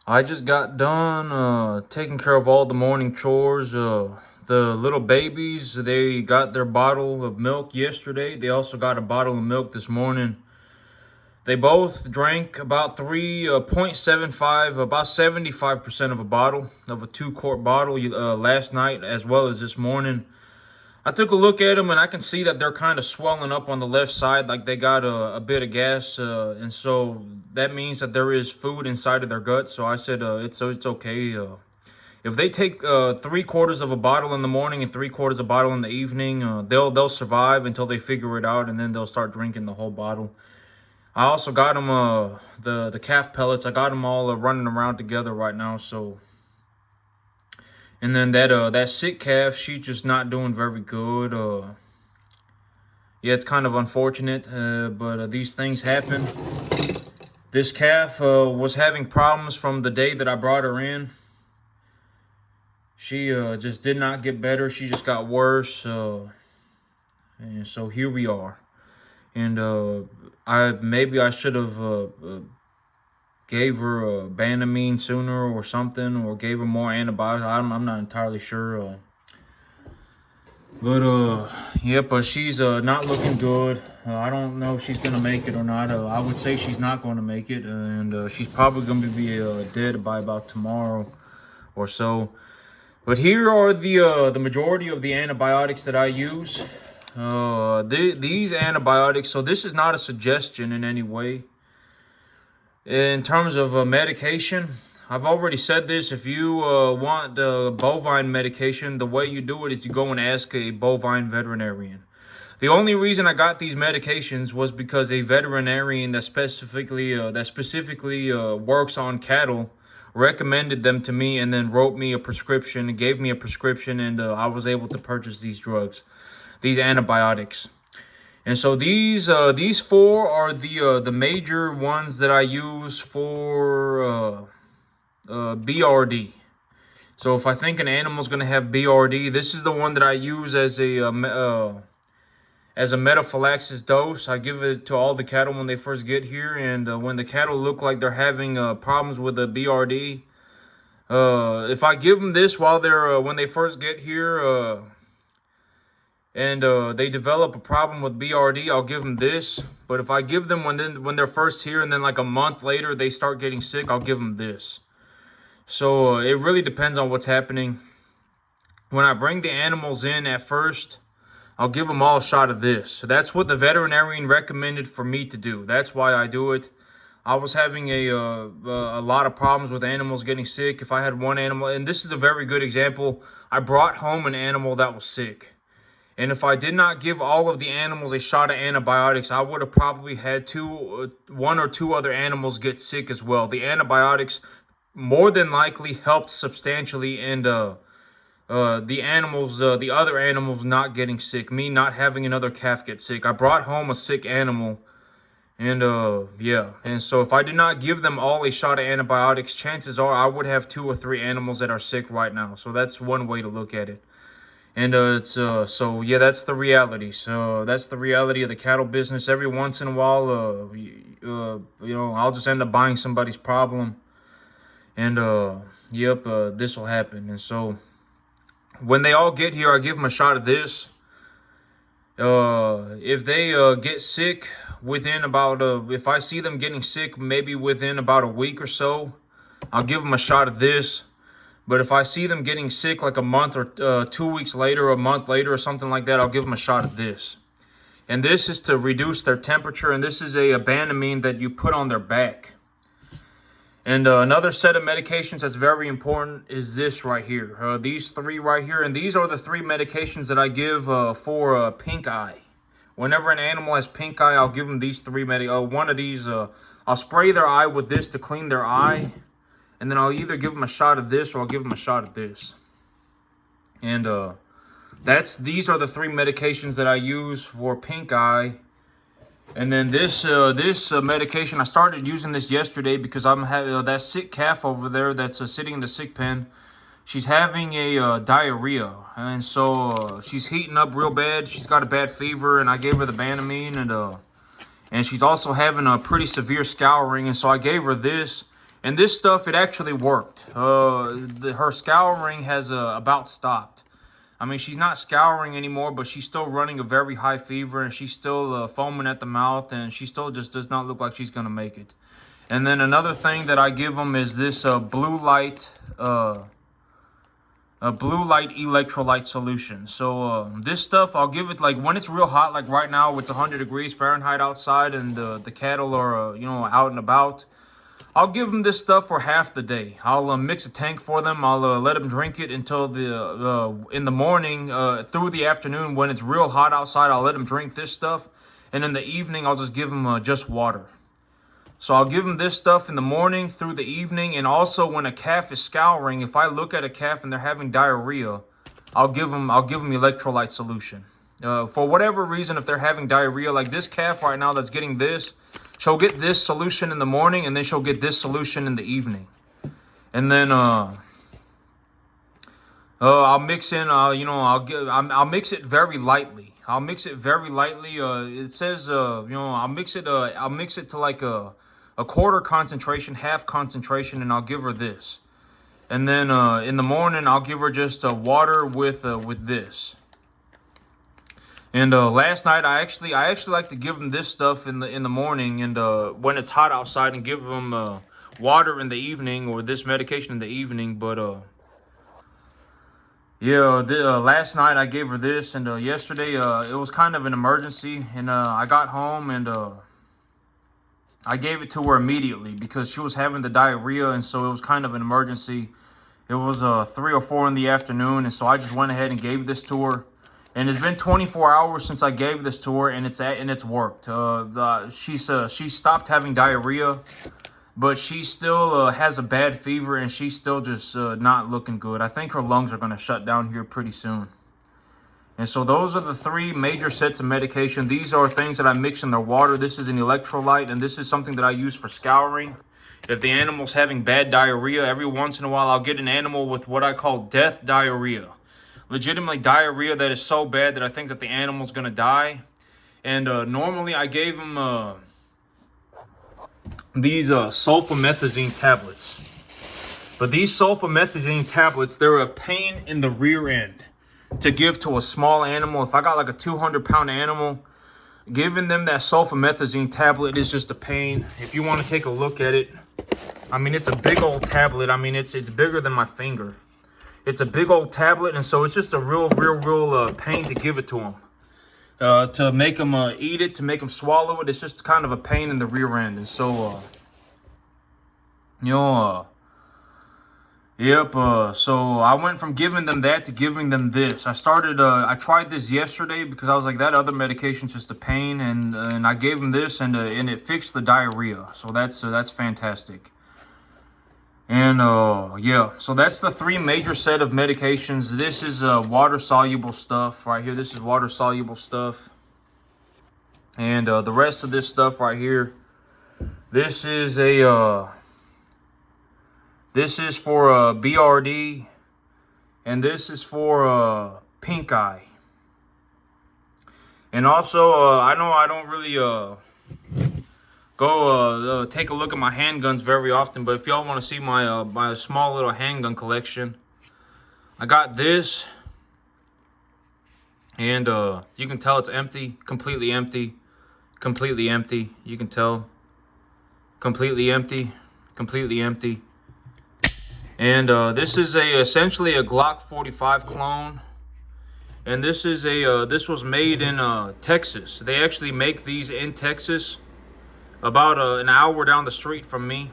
I just got done taking care of all the morning chores. The little babies, they got their bottle of milk yesterday. They also got a bottle of milk this morning. They both drank about 3.75, about 75% of a bottle, of a 2-quart bottle last night as well as this morning. I took a look at them and I can see that they're kind of swelling up on the left side, like they got a bit of gas, and so that means that there is food inside of their gut. So I said it's okay. If they take 3/4 of a bottle in the morning and 3/4 of a bottle in the evening, they'll survive until they figure it out, and then they'll start drinking the whole bottle. I also got them the calf pellets. I got them all running around together right now. So. And then that sick calf, she's just not doing very good. Yeah, it's kind of unfortunate, but these things happen. This calf was having problems from the day that I brought her in. She just did not get better. She just got worse. And so here we are. And I should have gave her Banamine sooner or something, or gave her more antibiotics. I'm not entirely sure. But she's not looking good. I don't know if she's gonna make it or not. I would say she's not going to make it, and she's probably going to be dead by about tomorrow or so. But here are the majority of the antibiotics that I use. These antibiotics. So this is not a suggestion in any way. In terms of medication, I've already said this. If you want bovine medication, the way you do it is you go and ask a bovine veterinarian. The only reason I got these medications was because a veterinarian that specifically works on cattle recommended them to me, and then wrote me a prescription, gave me a prescription, and I was able to purchase these drugs, these antibiotics. And so these four are the major ones that I use for BRD. So if I think an animal's going to have BRD, this is the one that I use as a metaphylaxis dose. I give it to all the cattle when they first get here, and when the cattle look like they're having problems with the BRD, if I give them this while they're when they first get here, and they develop a problem with BRD, I'll give them this. But if I give them when they're first here, and then like a month later they start getting sick, I'll give them this. So it really depends on what's happening. When I bring the animals in at first, I'll give them all a shot of this. So that's what the veterinarian recommended for me to do. That's why I do it. I was having a lot of problems with animals getting sick. If I had one animal, and this is a very good example, I brought home an animal that was sick. And if I did not give all of the animals a shot of antibiotics, I would have probably had one or two other animals get sick as well. The antibiotics more than likely helped substantially in the other animals not getting sick, me not having another calf get sick. I brought home a sick animal, and yeah. And so if I did not give them all a shot of antibiotics, chances are I would have 2 or 3 animals that are sick right now. So that's one way to look at it. And so yeah, that's the reality. So that's the reality of the cattle business. Every once in a while, I'll just end up buying somebody's problem, and this will happen. And so when they all get here, I give them a shot of this. If they get sick within about if I see them getting sick maybe within about a week or so, I'll give them a shot of this. But if I see them getting sick like a month or 2 weeks later, or a month later, or something like that, I'll give them a shot of this. And this is to reduce their temperature, and this is a Banamine that you put on their back. And another set of medications that's very important is this right here. These 3 right here, and these are the 3 medications that I give for pink eye. Whenever an animal has pink eye, I'll give them these 3 one of these. I'll spray their eye with this to clean their eye. And then I'll either give them a shot of this, or I'll give them a shot of this. And these are the 3 medications that I use for pink eye. And then this medication, I started using this yesterday because I'm having that sick calf over there that's sitting in the sick pen. She's having a diarrhea, and so she's heating up real bad. She's got a bad fever, and I gave her the Banamine, and she's also having a pretty severe scouring, and so I gave her this. And this stuff, it actually worked. Her scouring has about stopped. I mean, she's not scouring anymore, but she's still running a very high fever, and she's still foaming at the mouth, and she still just does not look like she's going to make it. And then another thing that I give them is this blue light electrolyte solution. So this stuff, I'll give it, like, when it's real hot, like right now it's 100 degrees Fahrenheit outside, and the cattle are out and about. I'll give them this stuff for half the day. I'll mix a tank for them. I'll let them drink it until in the morning, through the afternoon when it's real hot outside. I'll let them drink this stuff, and in the evening I'll just give them just water. So I'll give them this stuff in the morning, through the evening, and also when a calf is scouring. If I look at a calf and they're having diarrhea, I'll give them electrolyte solution. For whatever reason, if they're having diarrhea, like this calf right now that's getting this, she'll get this solution in the morning, and then she'll get this solution in the evening. And then I'll mix in, I'll mix it very lightly. I'll mix it very lightly. It says, I'll mix it to like a quarter concentration, half concentration, and I'll give her this. And then in the morning, I'll give her just water with this. And last night, I actually like to give them this stuff in the morning, and when it's hot outside, and give them water in the evening, or this medication in the evening. But yeah, last night I gave her this, and yesterday it was kind of an emergency, and I got home, and I gave it to her immediately because she was having the diarrhea, and so it was kind of an emergency. It was 3 or 4 in the afternoon, and so I just went ahead and gave this to her. And it's been 24 hours since I gave this to her, and it's worked. She stopped having diarrhea, but she still has a bad fever, and she's still just not looking good. I think her lungs are going to shut down here pretty soon. And so those are the 3 major sets of medication. These are things that I mix in their water. This is an electrolyte, and this is something that I use for scouring. If the animal's having bad diarrhea, every once in a while I'll get an animal with what I call death diarrhea. Legitimately diarrhea that is so bad that I think that the animal's going to die. And normally I gave him these sulfamethazine tablets. But these sulfamethazine tablets, they're a pain in the rear end to give to a small animal. If I got like a 200-pound animal, giving them that sulfamethazine tablet is just a pain. If you want to take a look at it, I mean, it's a big old tablet. I mean, it's bigger than my finger. It's a big old tablet, and so it's just a real pain to give it to them. To make them eat it, to make them swallow it, it's just kind of a pain in the rear end. And so, so I went from giving them that to giving them this. I tried this yesterday because I was like, that other medication's just a pain, and I gave them this, and it fixed the diarrhea. So that's fantastic. And so that's the 3 major set of medications. This is water-soluble stuff right here. This is water-soluble stuff. And the rest of this stuff right here, this is for BRD, and this is for pink eye. And also, I know I don't really go take a look at my handguns very often, but if y'all want to see my small little handgun collection, I got this, and you can tell it's empty, completely empty. You can tell, completely empty. And this is essentially a Glock 45 clone, and this was made in Texas. They actually make these in Texas, about an hour down the street from me.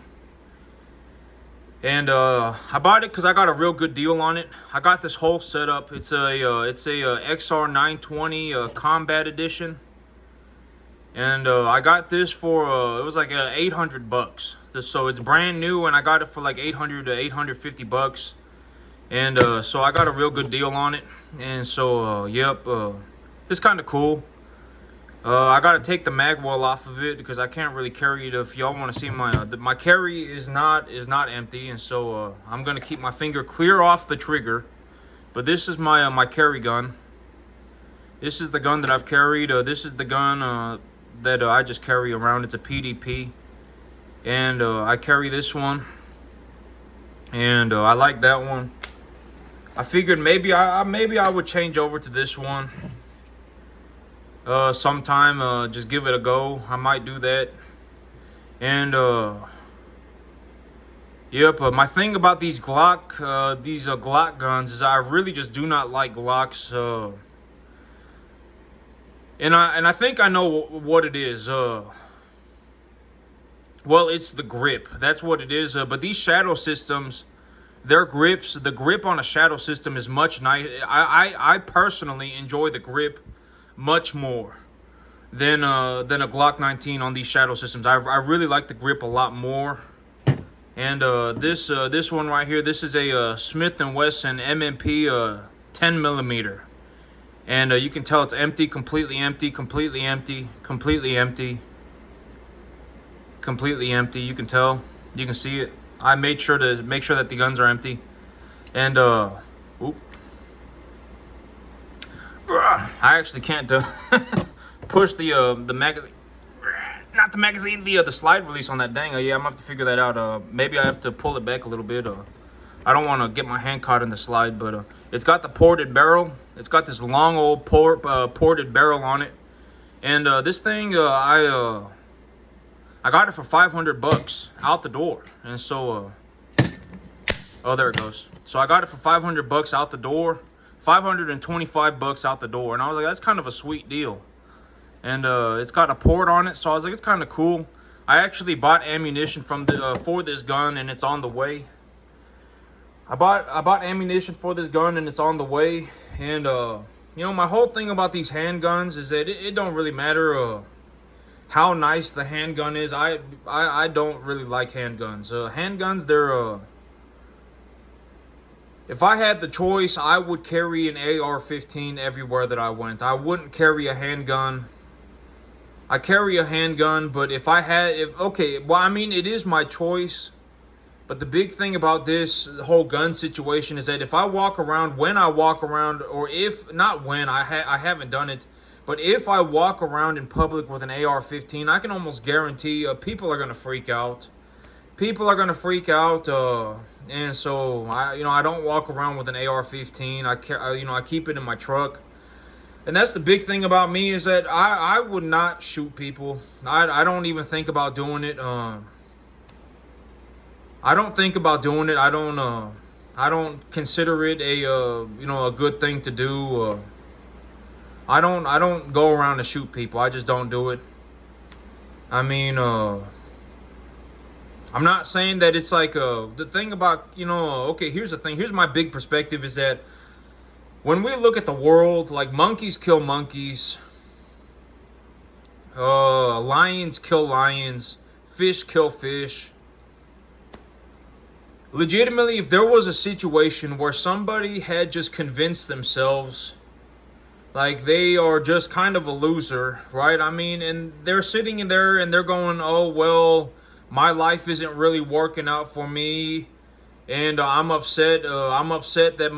And I bought it because I got a real good deal on it. I got this whole setup. It's a XR 920 Combat Edition, and I got this for it was like $800. So it's brand new, and I got it for like $800 to $850. And so I got a real good deal on it. And so it's kind of cool. I gotta take the mag well off of it because I can't really carry it. If y'all want to see my carry is not empty, and so I'm gonna keep my finger clear off the trigger. But this is my carry gun. This is the gun that I've carried. This is the gun that I just carry around. It's a PDP, and I carry this one, and I like that one. I figured maybe I would change over to this one sometime. Just give it a go. I might do that. And yep. My thing about these Glock guns is I really just do not like Glocks. And I think I know what it is. Well, it's the grip. That's what it is. But these shadow systems, the grip on a shadow system is much nice. I personally enjoy the grip much more than a Glock 19 on these shadow systems. I really like the grip a lot more. And this one right here, this is a Smith & Wesson M&P 10 millimeter. And you can tell it's empty, completely empty, completely empty, completely empty, completely empty. You can tell, you can see it. I made sure to make sure that the guns are empty. And oop. I actually can't push the magazine. Not the magazine, the slide release on that. Dang, yeah, I'm gonna have to figure that out. Maybe I have to pull it back a little bit. I don't want to get my hand caught in the slide, but it's got the ported barrel. It's got this long old ported barrel on it, and this thing I got it for $500 out the door, and so oh, there it goes. So I got it for $500 out the door, $525 out the door, and I was like, that's kind of a sweet deal. And it's got a port on it, so I was like, it's kind of cool. I actually bought ammunition for this gun, and it's on the way. I bought ammunition for this gun, and it's on the way. And you know, my whole thing about these handguns is that it don't really matter how nice the handgun is. I don't really like handguns. Handguns, they're if I had the choice, I would carry an AR-15 everywhere that I went. I wouldn't carry a handgun. I carry a handgun, but okay, well, I mean, it is my choice. But the big thing about this whole gun situation is that if I walk around, or if not when, I haven't done it, but if I walk around in public with an AR-15, I can almost guarantee people are gonna freak out. People are gonna freak out, and so I don't walk around with an AR-15. I keep it in my truck. And that's the big thing about me is that I would not shoot people. I don't even think about doing it. I don't think about doing it. I don't consider it a good thing to do. I don't go around to shoot people. I just don't do it. I mean, I'm not saying that it's like the thing about, okay, here's the thing. Here's my big perspective is that when we look at the world, like monkeys kill monkeys, lions kill lions, fish kill fish. Legitimately, if there was a situation where somebody had just convinced themselves like they are just kind of a loser, right? I mean, and they're sitting in there and they're going, oh, well, my life isn't really working out for me, and I'm upset that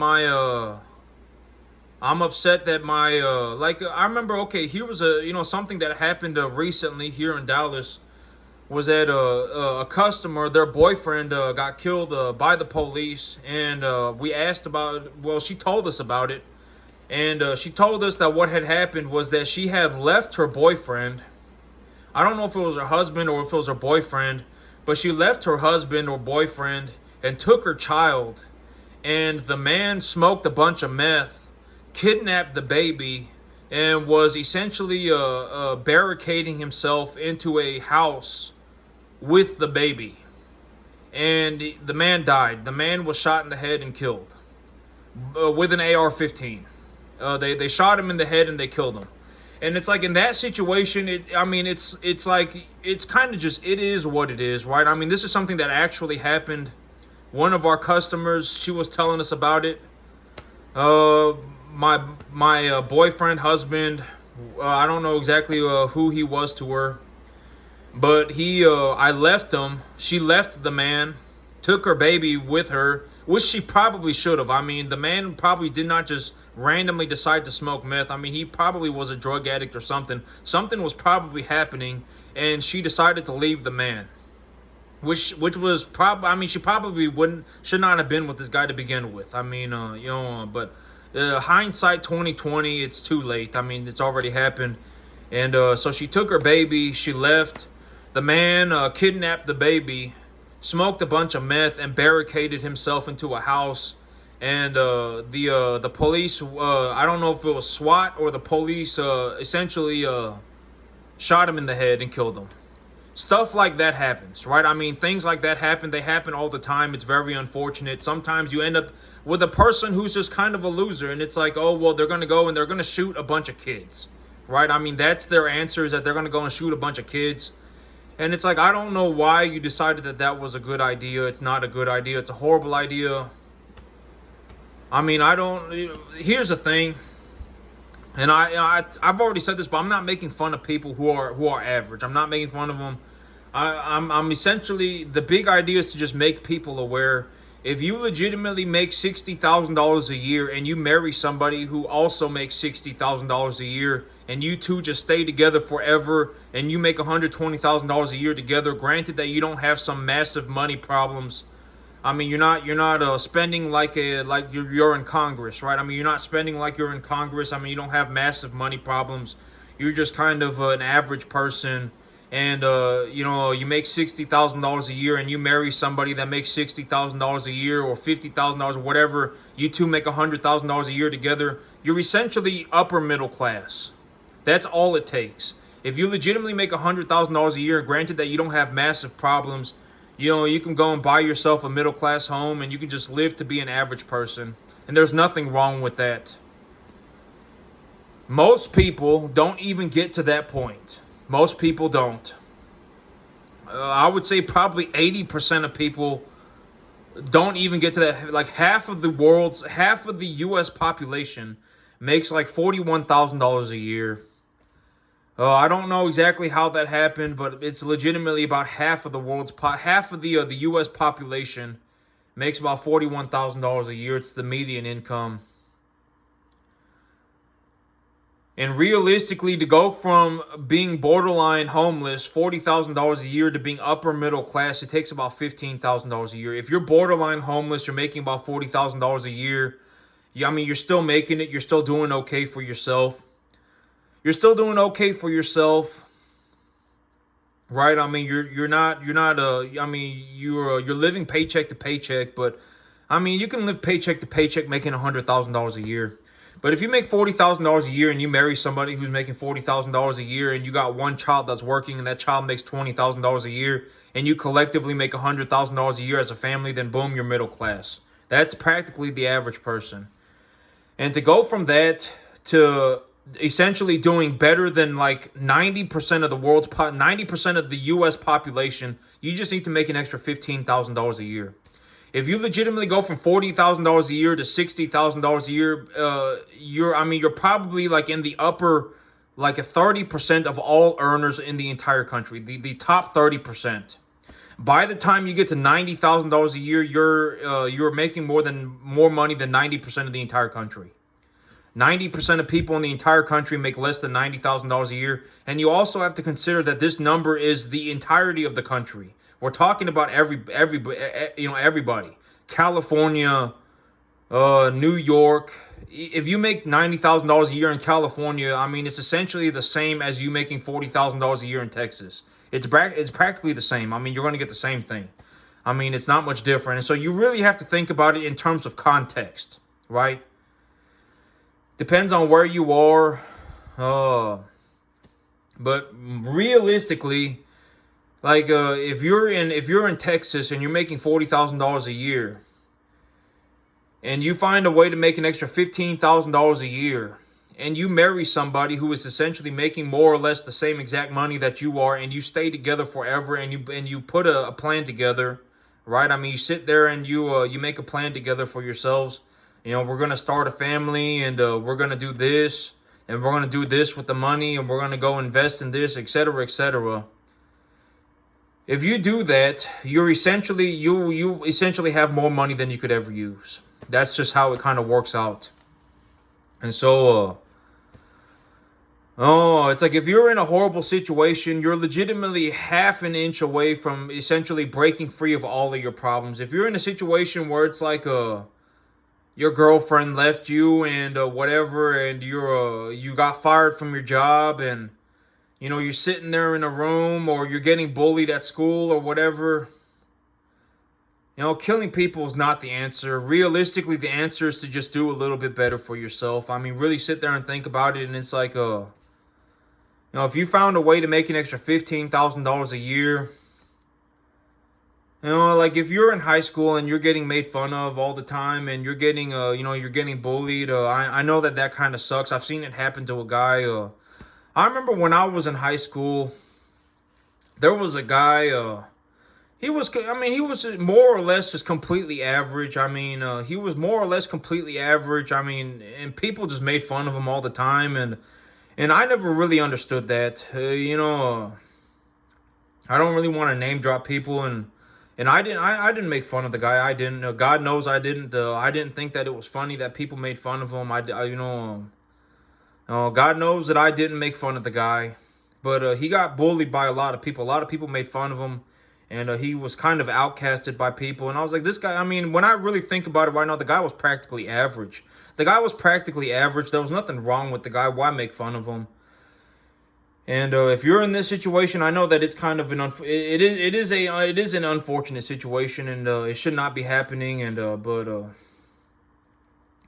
I remember, okay, here was something that happened recently here in Dallas, was that a customer, their boyfriend got killed by the police, and we asked she told us about it, and she told us that what had happened was that she had left her boyfriend. I don't know if it was her husband or if it was her boyfriend, but she left her husband or boyfriend and took her child, and the man smoked a bunch of meth, kidnapped the baby, and was essentially barricading himself into a house with the baby. And the man died. The man was shot in the head and killed with an AR-15. They shot him in the head and they killed him. And it's like in that situation, it's kind of just, it is what it is, right? I mean, this is something that actually happened. One of our customers, she was telling us about it. My boyfriend, husband, I don't know exactly who he was to her, but I left him. She left the man, took her baby with her, which she probably should have. I mean, the man probably did not just randomly decide to smoke meth. I mean, he probably was a drug addict or something. Something was probably happening, and she decided to leave the man. which was probably, I mean, she probably should not have been with this guy to begin with. I mean, but hindsight 2020, it's too late. I mean, it's already happened. And so she took her baby, she left. The man kidnapped the baby, smoked a bunch of meth, and barricaded himself into a house. And the police, I don't know if it was SWAT or the police, essentially shot him in the head and killed him. Stuff like that happens, right? I mean, things like that happen. They happen all the time. It's very unfortunate. Sometimes you end up with a person who's just kind of a loser, and it's like, oh, well, they're going to go and they're going to shoot a bunch of kids, right? I mean, that's their answer, is that they're going to go and shoot a bunch of kids. And it's like, I don't know why you decided that that was a good idea. It's not a good idea. It's a horrible idea. I mean, here's the thing. And I've already said this, but I'm not making fun of people who are average. I'm not making fun of them. I'm essentially, the big idea is to just make people aware. If you legitimately make $60,000 a year and you marry somebody who also makes $60,000 a year, and you two just stay together forever, and you make $120,000 a year together, granted that you don't have some massive money problems. I mean, you're not spending like you're in Congress, right? I mean, you're not spending like you're in Congress. I mean, you don't have massive money problems. You're just kind of an average person, and you make $60,000 a year, and you marry somebody that makes $60,000 a year or $50,000 or whatever. You two make $100,000 a year together. You're essentially upper middle class. That's all it takes. If you legitimately make $100,000 a year, granted that you don't have massive problems. You can go and buy yourself a middle-class home, and you can just live to be an average person. And there's nothing wrong with that. Most people don't even get to that point. Most people don't. I would say probably 80% of people don't even get to that. Like half of the U.S. population makes like $41,000 a year. I don't know exactly how that happened, but it's legitimately about half of the U.S. population makes about $41,000 a year. It's the median income. And realistically, to go from being borderline homeless, $40,000 a year, to being upper middle class, it takes about $15,000 a year. If you're borderline homeless, you're making about $40,000 a year. I mean, you're still making it. You're still doing okay for yourself. Right? I mean, you're living paycheck to paycheck, but I mean, you can live paycheck to paycheck making $100,000 a year. But if you make $40,000 a year and you marry somebody who's making $40,000 a year, and you got one child that's working and that child makes $20,000 a year, and you collectively make $100,000 a year as a family, then boom, you're middle class. That's practically the average person. And to go from that to essentially doing better than like 90% of the 90% of the U.S. population, you just need to make an extra $15,000 a year. If you legitimately go from $40,000 a year to $60,000 a year, you're probably like in the upper, like a 30% of all earners in the entire country, the top 30%. By the time you get to $90,000 a year, you're making more money than 90% of the entire country. 90% of people in the entire country make less than $90,000 a year. And you also have to consider that this number is the entirety of the country. We're talking about everybody. California, New York. If you make $90,000 a year in California, I mean, it's essentially the same as you making $40,000 a year in Texas. It's practically the same. I mean, you're going to get the same thing. I mean, it's not much different. And so you really have to think about it in terms of context, right? Depends on where you are. But realistically, like if you're in Texas and you're making $40,000 a year, and you find a way to make an extra $15,000 a year, and you marry somebody who is essentially making more or less the same exact money that you are, and you stay together forever, and you put a plan together, right? I mean, you sit there and you make a plan together for yourselves. We're going to start a family, and we're going to do this, and we're going to do this with the money, and we're going to go invest in this, etc., etc. If you do that, you essentially have more money than you could ever use. That's just how it kind of works out. And so Oh, it's like if you're in a horrible situation, you're legitimately half an inch away from essentially breaking free of all of your problems. If you're in a situation where it's like your girlfriend left you and whatever, and you got fired from your job, and you're sitting there in a room, or you're getting bullied at school or whatever. Killing people is not the answer. Realistically, the answer is to just do a little bit better for yourself. I mean, really sit there and think about it, and it's like if you found a way to make an extra $15,000 a year, like if you're in high school and you're getting made fun of all the time and you're getting, you're getting bullied. I know that kind of sucks. I've seen it happen to a guy. I remember when I was in high school, there was a guy. He was more or less just completely average. I mean, he was more or less completely average. I mean, and people just made fun of him all the time, and I never really understood that. I don't really want to name drop people, and I didn't make fun of the guy. I didn't. God knows I didn't. I didn't think that it was funny that people made fun of him. God knows that I didn't make fun of the guy, but he got bullied by a lot of people. A lot of people made fun of him, and he was kind of outcasted by people. And I was like, this guy. I mean, when I really think about it right now, the guy was practically average. The guy was practically average. There was nothing wrong with the guy. Why make fun of him? And if you're in this situation, I know that it's kind of it is an unfortunate situation, and it should not be happening. And but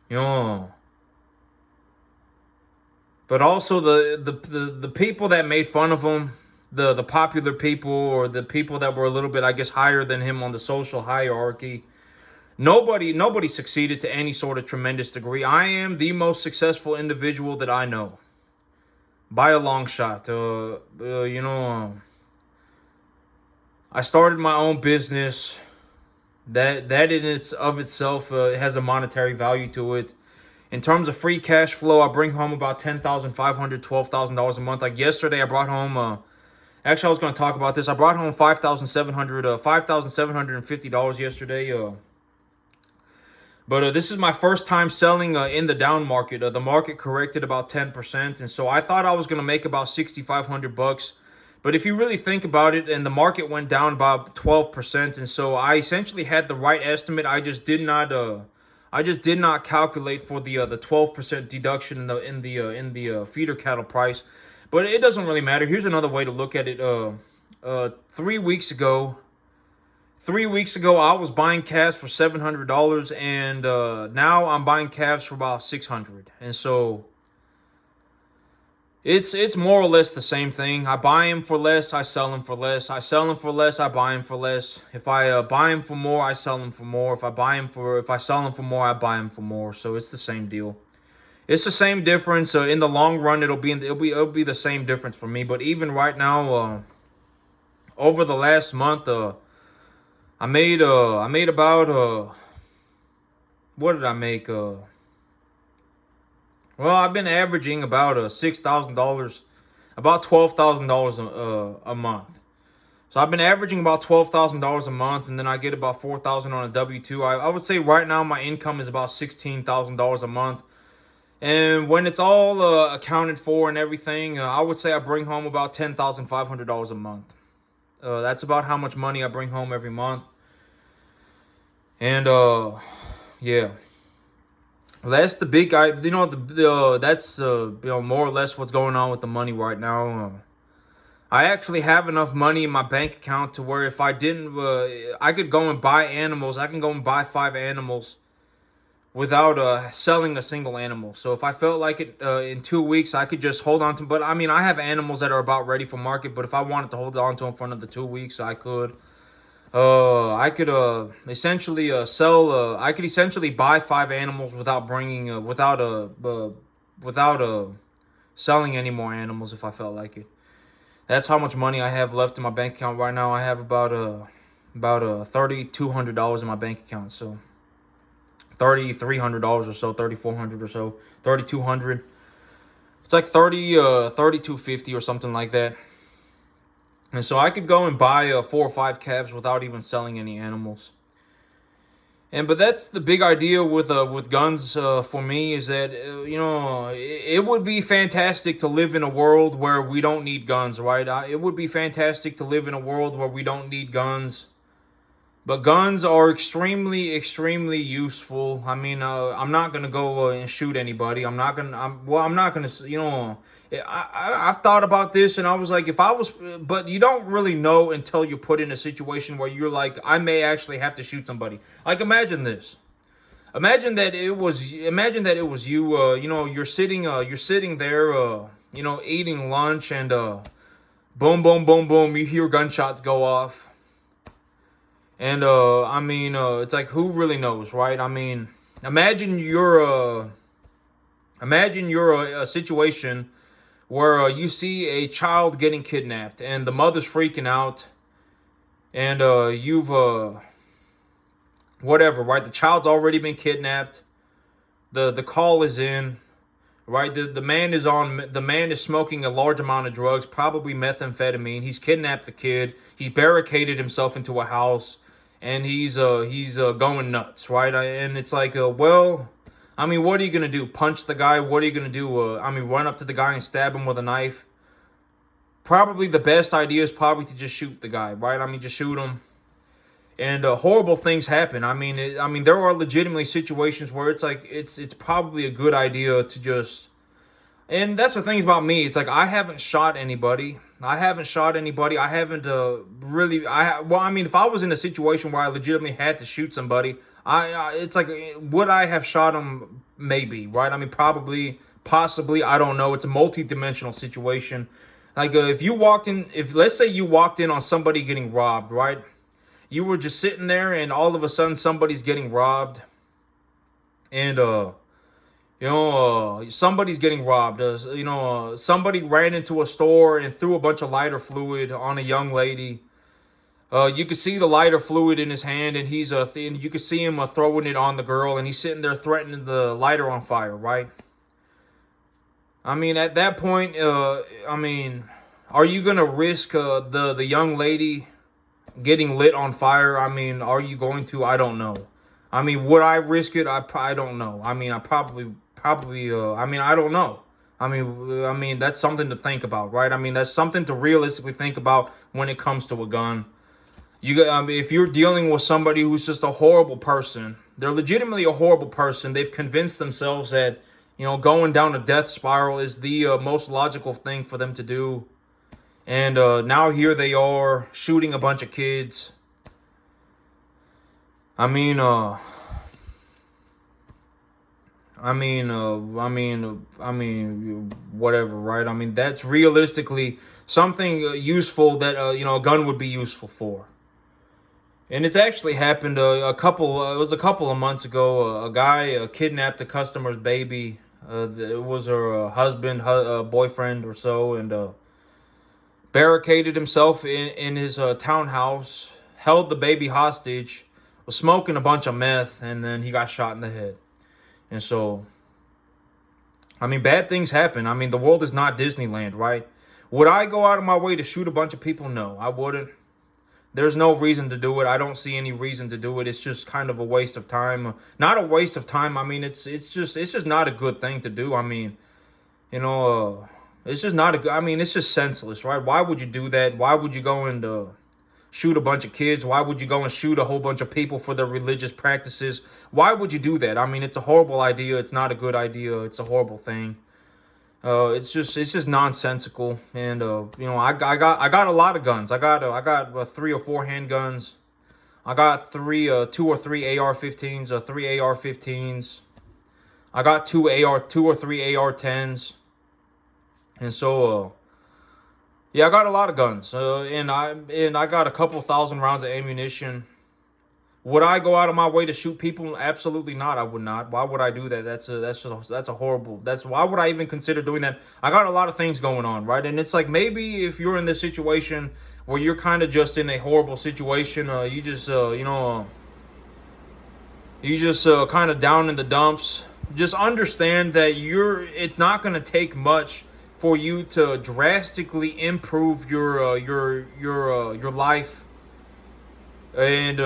you know, but also the people that made fun of him, the popular people, or the people that were a little bit, I guess, higher than him on the social hierarchy. Nobody succeeded to any sort of tremendous degree. I am the most successful individual that I know by a long shot. I started my own business. That in its of itself has a monetary value to it. In terms of free cash flow, I bring home about $10,500, $12,000 a month. Like yesterday, I brought home. Actually, I was going to talk about this. I brought home $5,750 yesterday. But this is my first time selling in the down market. The market corrected about 10%, and so I thought I was gonna make about $6,500. But if you really think about it, and the market went down about 12%, and so I essentially had the right estimate. I just did not calculate for the 12% deduction in the feeder cattle price. But it doesn't really matter. Here's another way to look at it. 3 weeks ago. 3 weeks ago, I was buying calves for $700, and now I'm buying calves for about $600. And so it's more or less the same thing. I buy them for less, I sell them for less. I sell them for less, I buy them for less. If I buy them for more, I sell them for more. If I sell them for more, I buy them for more. So it's the same deal. It's the same difference. In the long run, it'll be the same difference for me. But even right now, over the last month, I made about what did I make? Well, I've been averaging about $6,000, about $12,000 a month. So I've been averaging about $12,000 a month, and then I get about $4,000 on a W-2. I would say right now my income is about $16,000 a month, and when it's all accounted for and everything, I would say I bring home about $10,500 a month. That's about how much money I bring home every month. And yeah, that's the big guy. That's more or less what's going on with the money right now. I actually have enough money in my bank account to where if I didn't, I could go and buy animals. I can go and buy 5 animals without selling a single animal. So if I felt like it in 2 weeks, I could just hold on to. But I mean, I have animals that are about ready for market. But if I wanted to hold on to them for another 2 weeks, I could. I could essentially sell. I could essentially buy 5 animals without selling any more animals if I felt like it. That's how much money I have left in my bank account right now. I have about $3,200 in my bank account. So $3,300 or so, $3,400 or so, $3,200. It's like 3,250 or something like that. And so I could go and buy 4 or 5 calves without even selling any animals. But that's the big idea with guns for me, is that it would be fantastic to live in a world where we don't need guns, right? It would be fantastic to live in a world where we don't need guns. But guns are extremely, extremely useful. I mean, I'm not gonna go and shoot anybody. I'm not gonna. I've thought about this, and I was like, if I was, but you don't really know until you're put in a situation where you're like, I may actually have to shoot somebody. Like, imagine this. Imagine that it was you. You're sitting there, eating lunch, and boom, boom, boom, boom. You hear gunshots go off. And it's like, who really knows, right? I mean, imagine you're a situation where you see a child getting kidnapped and the mother's freaking out, and you've whatever, right? The child's already been kidnapped. The call is in, right? The man is smoking a large amount of drugs, probably methamphetamine. He's kidnapped the kid. He's barricaded himself into a house, and he's going nuts, right? And it's like, well, I mean, what are you gonna do? Punch the guy? What are you gonna do? Run up to the guy and stab him with a knife? Probably the best idea is probably to just shoot the guy, right? I mean, just shoot him. And horrible things happen. There are legitimately situations where it's like it's probably a good idea to just. And that's the thing about me. It's like, I haven't shot anybody. I haven't really. If I was in a situation where I legitimately had to shoot somebody, it's like, would I have shot him? Maybe, right? I mean, probably, possibly. I don't know. It's a multi-dimensional situation. Like, if let's say you walked in on somebody getting robbed, right? You were just sitting there, and all of a sudden somebody's getting robbed, and somebody's getting robbed. Somebody ran into a store and threw a bunch of lighter fluid on a young lady. You could see the lighter fluid in his hand, and you could see him throwing it on the girl, and he's sitting there threatening the lighter on fire, right? I mean, at that point, are you gonna risk the young lady getting lit on fire? I mean, are you going to? I don't know. I mean, would I risk it? I don't know. I mean, I probably. I don't know. That's something to think about, right? I mean, that's something to realistically think about when it comes to a gun. If you're dealing with somebody who's just a horrible person, they're legitimately a horrible person. They've convinced themselves that, going down a death spiral is the most logical thing for them to do. And now here they are shooting a bunch of kids. Whatever, right? I mean, that's realistically something useful that a gun would be useful for. And it's actually happened it was a couple of months ago. A guy kidnapped a customer's baby. It was her husband, boyfriend or so, and barricaded himself in his townhouse, held the baby hostage, was smoking a bunch of meth, and then he got shot in the head. And so, bad things happen. The world is not Disneyland, right? Would I go out of my way to shoot a bunch of people? No, I wouldn't. There's no reason to do it. I don't see any reason to do it. It's just kind of a waste of time. Not a waste of time. It's just not a good thing to do. It's just not it's just senseless, right? Why would you do that? Why would you go and shoot a bunch of kids? Why would you go and shoot a whole bunch of people for their religious practices? Why would you do that? It's a horrible idea. It's not a good idea. It's a horrible thing. It's just nonsensical. And I got a lot of guns. I got 3 or 4 handguns. I got 2 or 3 AR-15s, 3 AR-15s. I got 2 or 3 AR-10s. And so yeah, I got a lot of guns. And I got a couple thousand rounds of ammunition. Would I go out of my way to shoot people? Absolutely not. I would not. Why would I do that? That's a horrible. Why would I even consider doing that? I got a lot of things going on, right? And it's like, maybe if you're in this situation where you're kind of just in a horrible situation, you just kind of down in the dumps. Just understand that it's not going to take much for you to drastically improve your life. And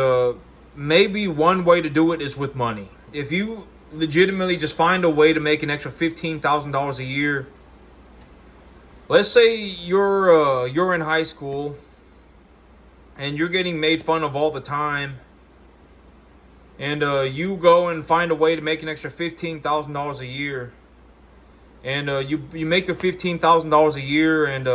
maybe one way to do it is with money. If you legitimately just find a way to make an extra $15,000 a year. Let's say you're in high school and you're getting made fun of all the time, and you go and find a way to make an extra $15,000 a year, and you make your $15,000 a year, and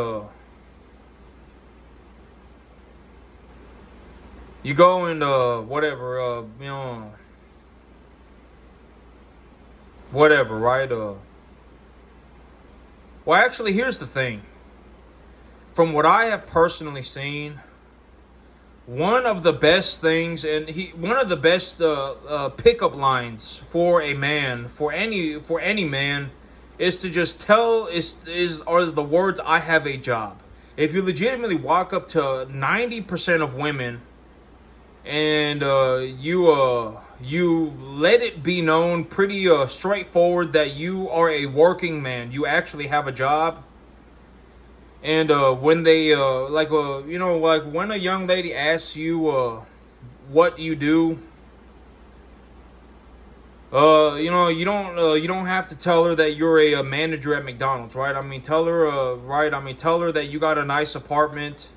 you go and whatever, right? Well, actually, here's the thing. From what I have personally seen, one of the best things, and one of the best pickup lines for a man, for any man, is to just are the words, "I have a job." If you legitimately walk up to 90% of women, and you let it be known pretty straightforward that you are a working man, you actually have a job. And when they like when a young lady asks you what you do, you don't have to tell her that you're a manager at McDonald's, right? I mean, tell her that you got a nice apartment,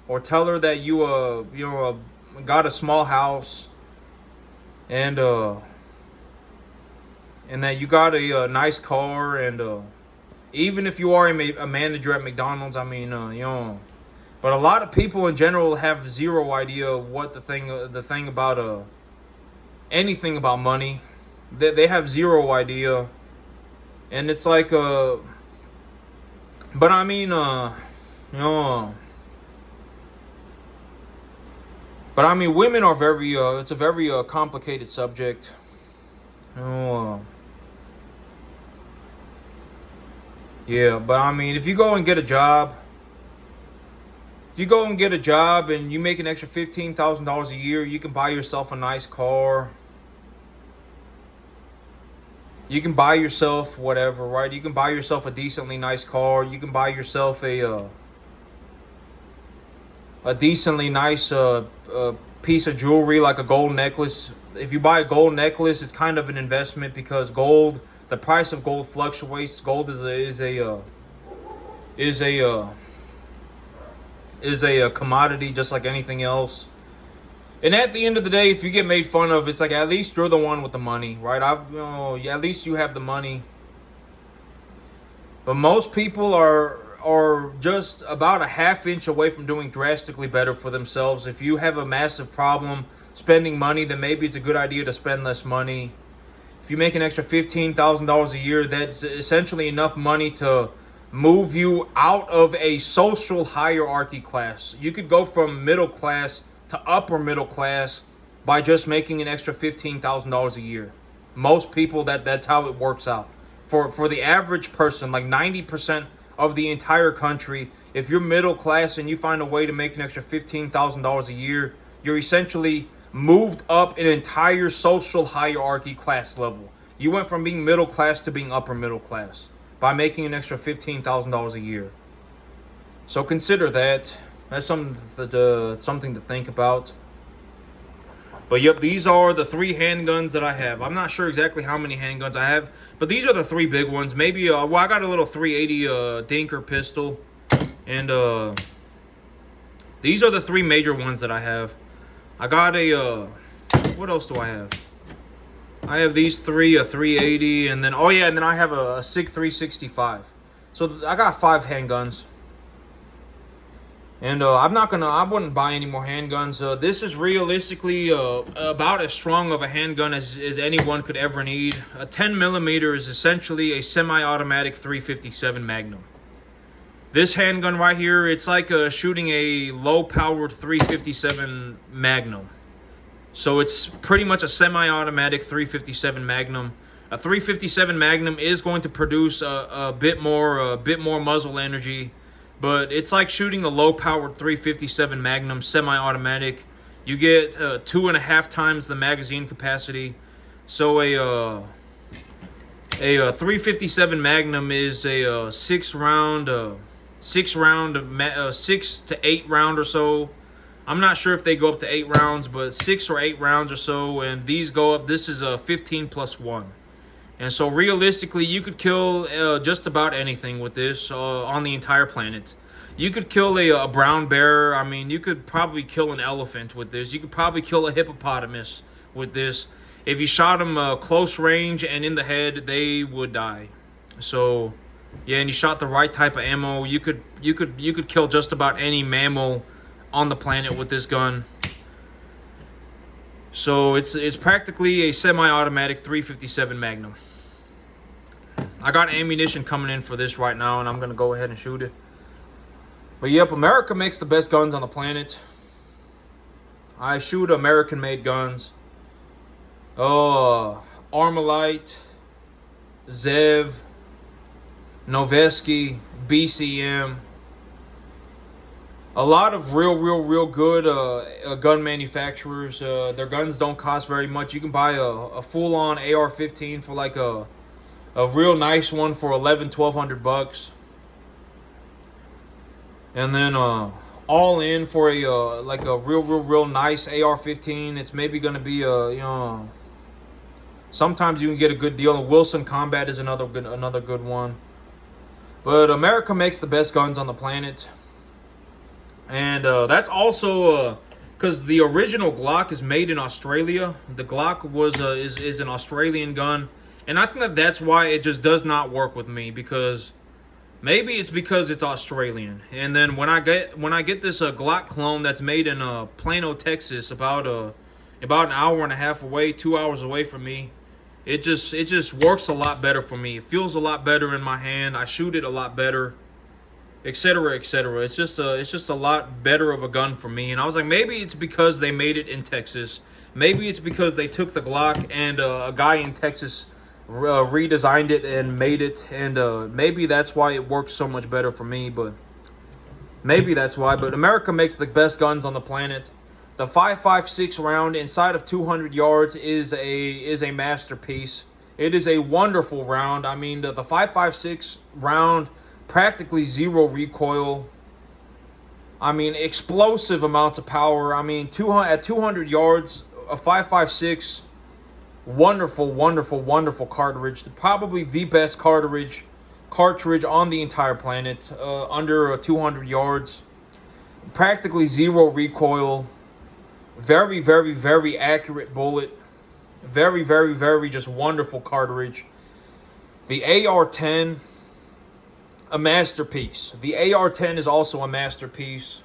or tell her that you got a small house, and that you got a nice car, and even if you are a manager at McDonald's, I mean, but a lot of people in general have zero idea what the thing about anything about money. They have zero idea, and it's like but I mean, but I mean, women are very it's a very complicated subject. Yeah, but I mean, if you go and get a job, and you make an extra $15,000 a year, you can buy yourself a nice car. You can buy yourself whatever, right? You can buy yourself a decently nice car. You can buy yourself a decently nice piece of jewelry, like a gold necklace. If you buy a gold necklace, it's kind of an investment, because the price of gold fluctuates. Gold is a commodity just like anything else. And at the end of the day, if you get made fun of, it's like, at least you're the one with the money, right? At least you have the money. But most people are just about a half inch away from doing drastically better for themselves. If you have a massive problem spending money, then maybe it's a good idea to spend less money. If you make an extra $15,000 a year, that's essentially enough money to move you out of a social hierarchy class. You could go from middle class to upper middle class by just making an extra $15,000 a year. Most people, that's how it works out. For the average person, like 90% of the entire country, if you're middle class and you find a way to make an extra $15,000 a year, you're essentially moved up an entire social hierarchy class level. You went from being middle class to being upper middle class by making an extra $15,000 a year. So consider that. That's something to think about. But yep, these are the 3 handguns that I have. I'm not sure exactly how many handguns I have, but these are the 3 big ones. Maybe I got a little 380 Dinker pistol, and these are the 3 major ones that I have. I got a what else do I have? I have these 3, a 380, and then and then I have a SIG 365. So I got 5 handguns. And I wouldn't buy any more handguns. This is realistically about as strong of a handgun as anyone could ever need. A 10 millimeter is essentially a semi-automatic 357 Magnum. This handgun right here, it's like shooting a low-powered 357 Magnum. So it's pretty much a semi-automatic 357 Magnum. A 357 Magnum is going to produce a bit more muzzle energy. But it's like shooting a low-powered 357 Magnum semi-automatic. You get 2.5 times the magazine capacity. So a 357 Magnum is a 6 to 8 round or so I'm not sure if they go up to 8 rounds, but 6 or 8 rounds or so. And these go up. This is a 15 plus 1. And so realistically, you could kill just about anything with this on the entire planet. You could kill a brown bear. I mean, you could probably kill an elephant with this. You could probably kill a hippopotamus with this. If you shot them close range and in the head, they would die. So, yeah, and you shot the right type of ammo, you could kill just about any mammal on the planet with this gun. So it's practically a semi-automatic 357 Magnum. I got ammunition coming in for this right now, and I'm gonna go ahead and shoot it. But yep, America makes the best guns on the planet. I shoot American-made guns. Armalite, Zev, Noveski, BCM. A lot of real good gun manufacturers. Their guns don't cost very much. You can buy a full-on AR-15 for like a real nice one for $1,100-1,200 and then all in for a like a real nice AR-15. It's maybe gonna be sometimes you can get a good deal. Wilson Combat is another good one. But America makes the best guns on the planet. And that's also because the original Glock is made in Australia. The Glock was is an Australian gun, and I think that's why it just does not work with me, because maybe it's because it's Australian. And then when I get this Glock clone that's made in Plano, Texas, about an hour and a half away, 2 hours away from me, it just works a lot better for me. It feels a lot better in my hand. I shoot it a lot better, etc., etc. It's just a lot better of a gun for me. And I was like, maybe it's because they made it in Texas. Maybe it's because they took the Glock and a guy in Texas redesigned it and made it, and maybe that's why it works so much better for me. But maybe that's why. But America makes the best guns on the planet. The 5.56 round inside of 200 yards is a masterpiece. It is a wonderful round. I mean, the 5.56 round, practically zero recoil. I mean, explosive amounts of power. I mean, at 200 yards, a 5.56, wonderful cartridge. Probably the best cartridge on the entire planet. Under 200 yards, practically zero recoil. Very accurate bullet. Very just wonderful cartridge. The AR-10, a masterpiece. The AR-10 is also a masterpiece.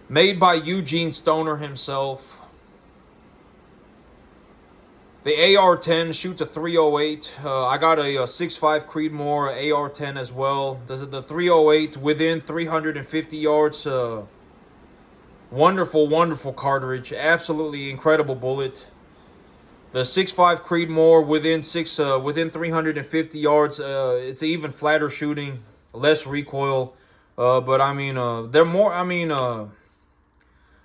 Made by Eugene Stoner himself. The AR-10 shoots a 308. I got a 6.5 Creedmoor AR-10 as well. The 308 within 350 yards. Wonderful cartridge. Absolutely incredible bullet. The 6.5 Creedmoor within 350 yards. It's even flatter shooting, less recoil. But I mean, they're more. I mean,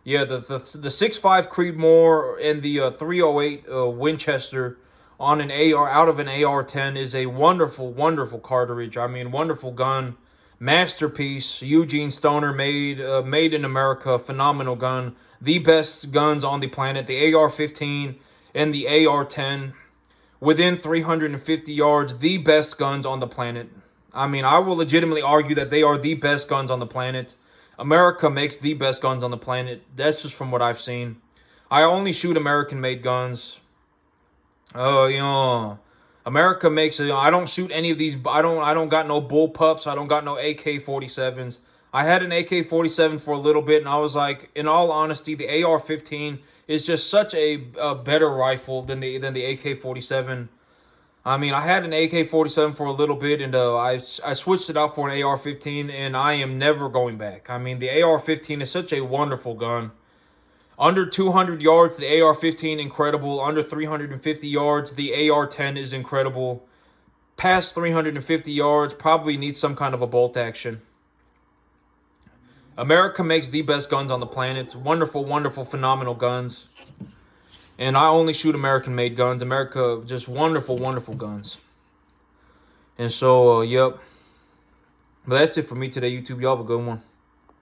yeah, the 6.5 Creedmoor and the 308 Winchester on an AR out of an AR-10 is a wonderful cartridge. I mean, wonderful gun. Masterpiece. Eugene Stoner made in America. Phenomenal gun. The best guns on the planet. The AR-15 and the AR-10 within 350 yards. The best guns on the planet. I mean, I will legitimately argue that they are the best guns on the planet. America makes the best guns on the planet. That's just from what I've seen. I only shoot American-made guns. America makes it. I don't shoot any of these. I don't got no bullpups. I don't got no AK-47s. I had an AK-47 for a little bit, and I was like, in all honesty, the AR-15 is just such a better rifle than the AK-47. I mean, I had an AK-47 for a little bit, and I switched it out for an AR-15, and I am never going back. I mean, the AR-15 is such a wonderful gun. Under 200 yards, the AR-15, incredible. Under 350 yards, the AR-10 is incredible. Past 350 yards, probably needs some kind of a bolt action. America makes the best guns on the planet. Wonderful, phenomenal guns. And I only shoot American-made guns. America, just wonderful guns. And so, yep. But that's it for me today, YouTube. Y'all have a good one.